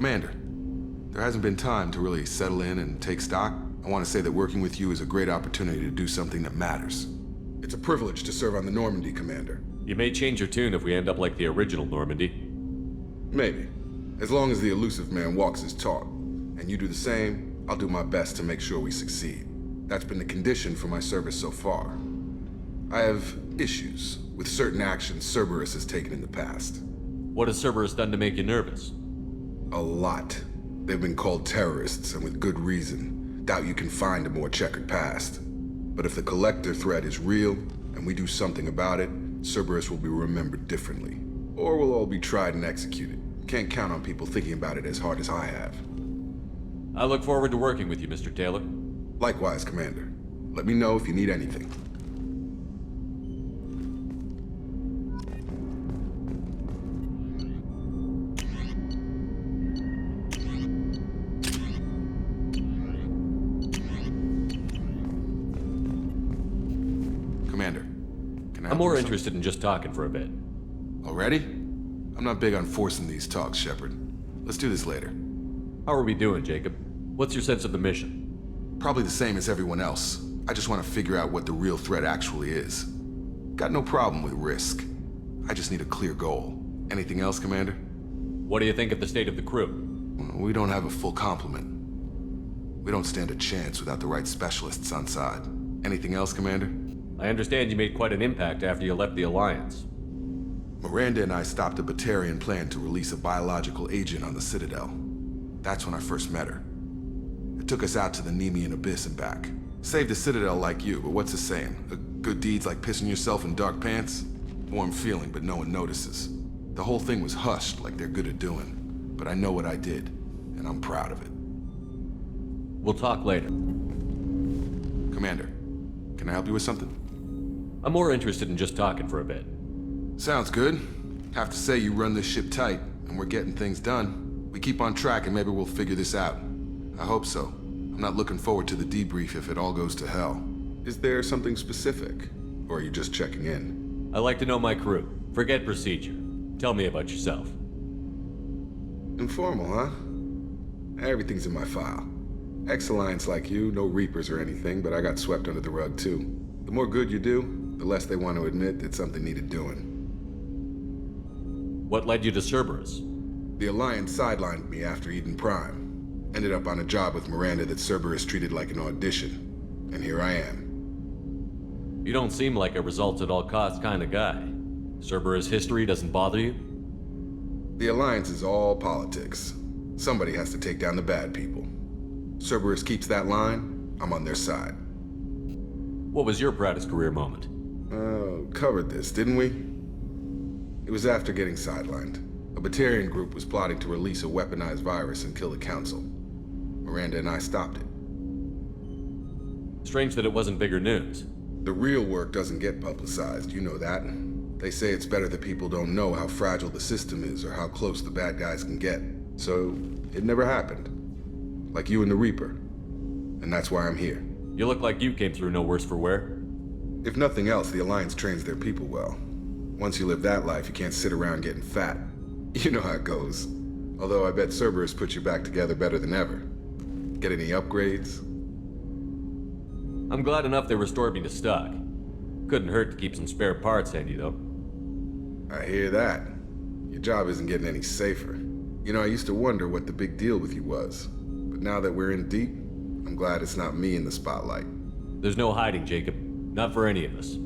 Commander, there hasn't been time to really settle in and take stock. I want to say that working with you is a great opportunity to do something that matters. It's a privilege to serve on the Normandy, Commander. You may change your tune if we end up like the original Normandy. Maybe. As long as the elusive man walks his talk, and you do the same, I'll do my best to make sure we succeed. That's been the condition for my service so far. I have issues with certain actions Cerberus has taken in the past. What has Cerberus done to make you nervous? A lot. They've been called terrorists, and with good reason. Doubt you can find a more checkered past. But if the Collector threat is real, and we do something about it, Cerberus will be remembered differently. Or we'll all be tried and executed. Can't count on people thinking about it as hard as I have. I look forward to working with you, Mr. Taylor. Likewise, Commander. Let me know if you need anything. Commander, can I I'm more interested in just talking for a bit. Already? I'm not big on forcing these talks, Shepard. Let's do this later. How are we doing, Jacob? What's your sense of the mission? Probably the same as everyone else. I just want to figure out what the real threat actually is. Got no problem with risk. I just need a clear goal. Anything else, Commander? What do you think of the state of the crew? We don't have a full complement. We don't stand a chance without the right specialists on side. Anything else, Commander? I understand you made quite an impact after you left the Alliance. Miranda and I stopped a Batarian plan to release a biological agent on the Citadel. That's when I first met her. It took us out to the Nemean Abyss and back. Saved the Citadel like you, but what's the saying? A good deed's like pissing yourself in dark pants? Warm feeling, but no one notices. The whole thing was hushed like they're good at doing. But I know what I did, and I'm proud of it. We'll talk later. Commander, can I help you with something? I'm more interested in just talking for a bit. Sounds good. Have to say you run this ship tight, and we're getting things done. We keep on track and maybe we'll figure this out. I hope so. I'm not looking forward to the debrief if it all goes to hell. Is there something specific? Or are you just checking in? I like to know my crew. Forget procedure. Tell me about yourself. Informal, huh? Everything's in my file. Ex-Alliance like you, no Reapers or anything, but I got swept under the rug too. The more good you do, the less they want to admit that something needed doing. What led you to Cerberus? The Alliance sidelined me after Eden Prime. Ended up on a job with Miranda that Cerberus treated like an audition. And here I am. You don't seem like a results-at-all-costs kind of guy. Cerberus history doesn't bother you? The Alliance is all politics. Somebody has to take down the bad people. Cerberus keeps that line, I'm on their side. What was your proudest career moment? Covered this, didn't we? It was after getting sidelined. A Batarian group was plotting to release a weaponized virus and kill the Council. Miranda and I stopped it. Strange that it wasn't bigger news. The real work doesn't get publicized, you know that. They say it's better that people don't know how fragile the system is or how close the bad guys can get. So, it never happened. Like you and the Reaper. And that's why I'm here. You look like you came through no worse for wear. If nothing else, the Alliance trains their people well. Once you live that life, you can't sit around getting fat. You know how it goes. Although I bet Cerberus put you back together better than ever. Get any upgrades? I'm glad enough they restored me to stock. Couldn't hurt to keep some spare parts handy, though. I hear that. Your job isn't getting any safer. You know, I used to wonder what the big deal with you was. But now that we're in deep, I'm glad it's not me in the spotlight. There's no hiding, Jacob. Not for any of us.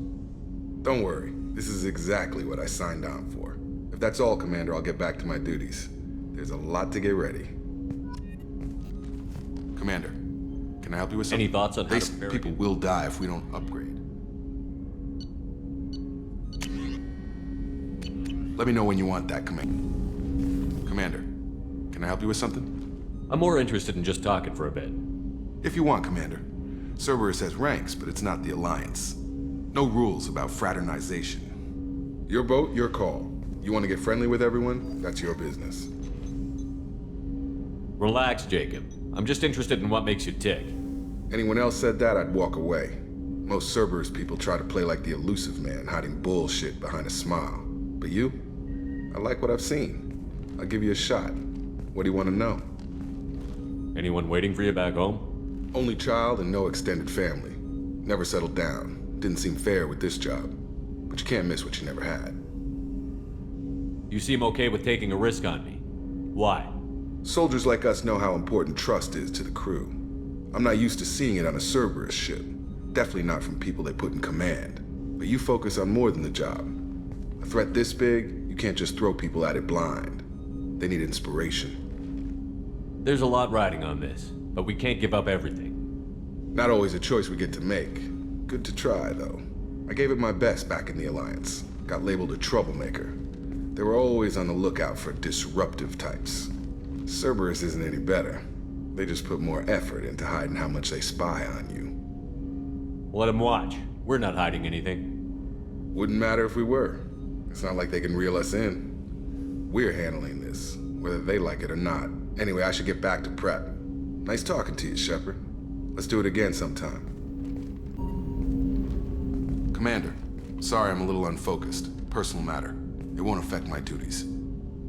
Don't worry. This is exactly what I signed on for. If that's all, Commander, I'll get back to my duties. There's a lot to get ready. Commander, can I help you with something? Any thoughts on how to prepare People will die if we don't upgrade. Let me know when you want that, Commander, can I help you with something? I'm more interested in just talking for a bit. If you want, Commander. Cerberus has ranks, but it's not the Alliance. No rules about fraternization. Your boat, your call. You want to get friendly with everyone? That's your business. Relax, Jacob. I'm just interested in what makes you tick. Anyone else said that, I'd walk away. Most Cerberus people try to play like the elusive man, hiding bullshit behind a smile. But you? I like what I've seen. I'll give you a shot. What do you want to know? Anyone waiting for you back home? Only child and no extended family. Never settled down. Didn't seem fair with this job. But you can't miss what you never had. You seem okay with taking a risk on me. Why? Soldiers like us know how important trust is to the crew. I'm not used to seeing it on a Cerberus ship. Definitely not from people they put in command. But you focus on more than the job. A threat this big, you can't just throw people at it blind. They need inspiration. There's a lot riding on this, but we can't give up everything. Not always a choice we get to make. Good to try, though. I gave it my best back in the Alliance. Got labeled a troublemaker. They were always on the lookout for disruptive types. Cerberus isn't any better. They just put more effort into hiding how much they spy on you. Let them watch. We're not hiding anything. Wouldn't matter if we were. It's not like they can reel us in. We're handling this, whether they like it or not. Anyway, I should get back to prep. Nice talking to you, Shepard. Let's do it again sometime. Commander, sorry I'm a little unfocused. Personal matter. It won't affect my duties.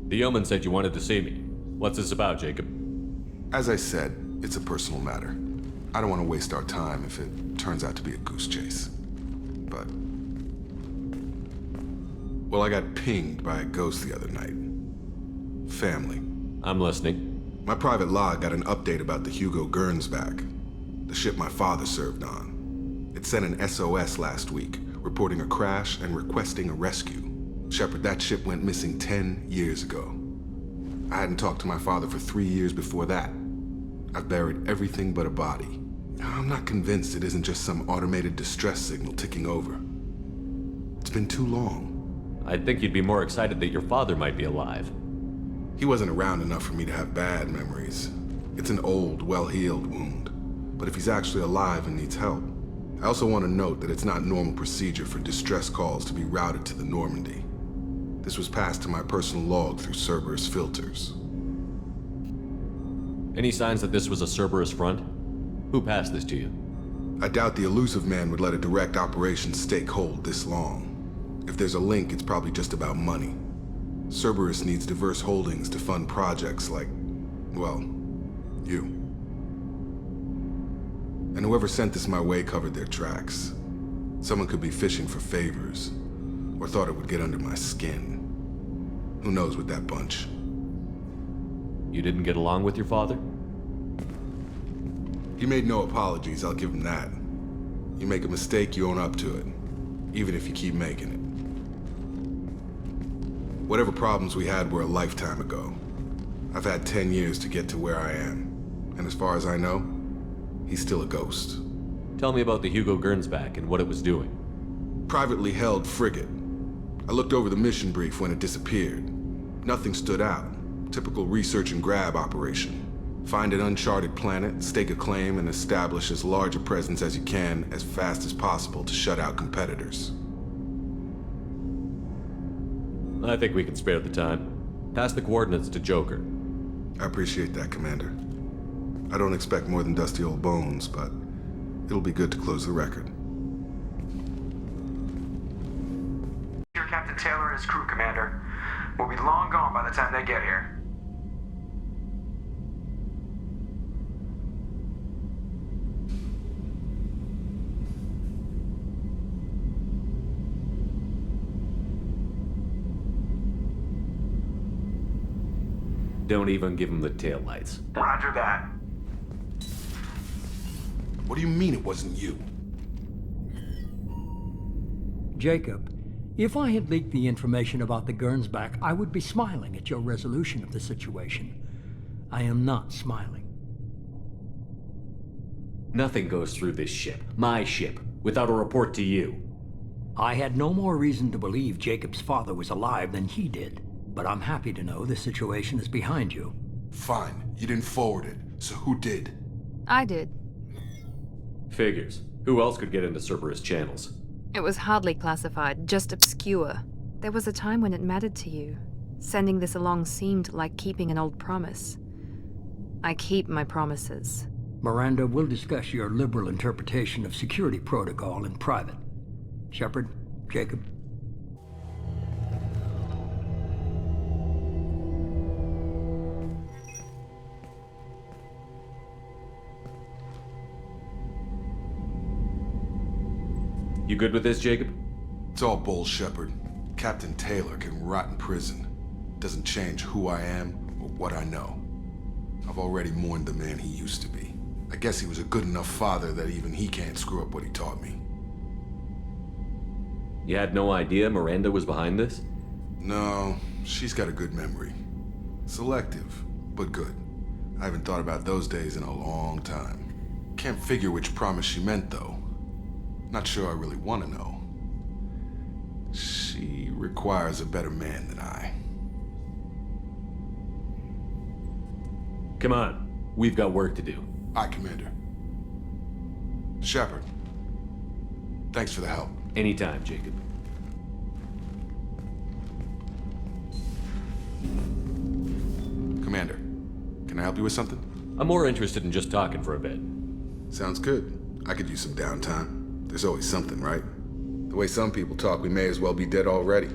The yeoman said you wanted to see me. What's this about, Jacob? As I said, it's a personal matter. I don't want to waste our time if it turns out to be a goose chase. But... well, I got pinged by a ghost the other night. Family. I'm listening. My private log got an update about the Hugo Gernsback, the ship my father served on. It sent an SOS last week, reporting a crash and requesting a rescue. Shepard, that ship went missing 10 years ago. I hadn't talked to my father for 3 years before that. I've buried everything but a body. I'm not convinced it isn't just some automated distress signal ticking over. It's been too long. I'd think you'd be more excited that your father might be alive. He wasn't around enough for me to have bad memories. It's an old, well-healed wound. But if he's actually alive and needs help, I also want to note that it's not normal procedure for distress calls to be routed to the Normandy. This was passed to my personal log through Cerberus filters. Any signs that this was a Cerberus front? Who passed this to you? I doubt the elusive man would let a direct operations stake hold this long. If there's a link, it's probably just about money. Cerberus needs diverse holdings to fund projects like, well, you. And whoever sent this my way covered their tracks. Someone could be fishing for favors, or thought it would get under my skin. Who knows with that bunch? You didn't get along with your father? He made no apologies, I'll give him that. You make a mistake, you own up to it, even if you keep making it. Whatever problems we had were a lifetime ago. I've had 10 years to get to where I am, and as far as I know, he's still a ghost. Tell me about the Hugo Gernsback and what it was doing. Privately held frigate. I looked over the mission brief when it disappeared. Nothing stood out. Typical research and grab operation. Find an uncharted planet, stake a claim, and establish as large a presence as you can as fast as possible to shut out competitors. I think we can spare the time. Pass the coordinates to Joker. I appreciate that, Commander. I don't expect more than dusty old bones, but it'll be good to close the record. Here, Captain Taylor and his crew, Commander. We'll be long gone by the time they get here. Don't even give him the taillights. Roger that. What do you mean it wasn't you? Jacob, if I had leaked the information about the Gernsback, I would be smiling at your resolution of the situation. I am not smiling. Nothing goes through this ship, my ship, without a report to you. I had no more reason to believe Jacob's father was alive than he did, but I'm happy to know the situation is behind you. Fine, you didn't forward it, so who did? I did. Figures. Who else could get into Cerberus channels? It was hardly classified, just obscure. There was a time when it mattered to you. Sending this along seemed like keeping an old promise. I keep my promises. Miranda, we'll discuss your liberal interpretation of security protocol in private. Shepard, Jacob. You good with this, Jacob? It's all bull, Shepard. Captain Taylor can rot in prison. Doesn't change who I am or what I know. I've already mourned the man he used to be. I guess he was a good enough father that even he can't screw up what he taught me. You had no idea Miranda was behind this? No, she's got a good memory. Selective, but good. I haven't thought about those days in a long time. Can't figure which promise she meant, though. Not sure I really want to know. She requires a better man than I. Come on, we've got work to do. Aye, Commander. Shepard, thanks for the help. Anytime, Jacob. Commander, can I help you with something? I'm more interested in just talking for a bit. Sounds good. I could use some downtime. There's always something, right? The way some people talk, we may as well be dead already.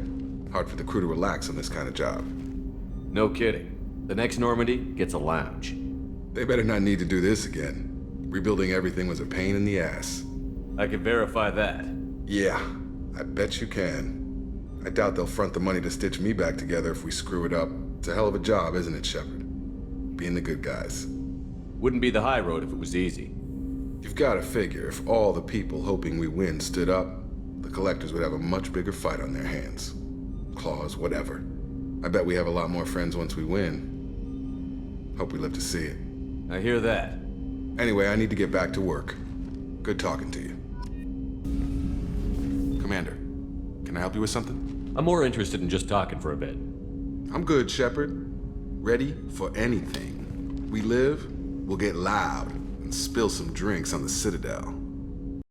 Hard for the crew to relax on this kind of job. No kidding. The next Normandy gets a lounge. They better not need to do this again. Rebuilding everything was a pain in the ass. I can verify that. Yeah, I bet you can. I doubt they'll front the money to stitch me back together if we screw it up. It's a hell of a job, isn't it, Shepard? Being the good guys. Wouldn't be the high road if it was easy. You've got to figure if all the people hoping we win stood up, the collectors would have a much bigger fight on their hands. Claws, whatever. I bet we have a lot more friends once we win. Hope we live to see it. I hear that. Anyway, I need to get back to work. Good talking to you. Commander, can I help you with something? I'm more interested in just talking for a bit. I'm good, Shepard. Ready for anything. We live, we'll get loud and spill some drinks on the Citadel.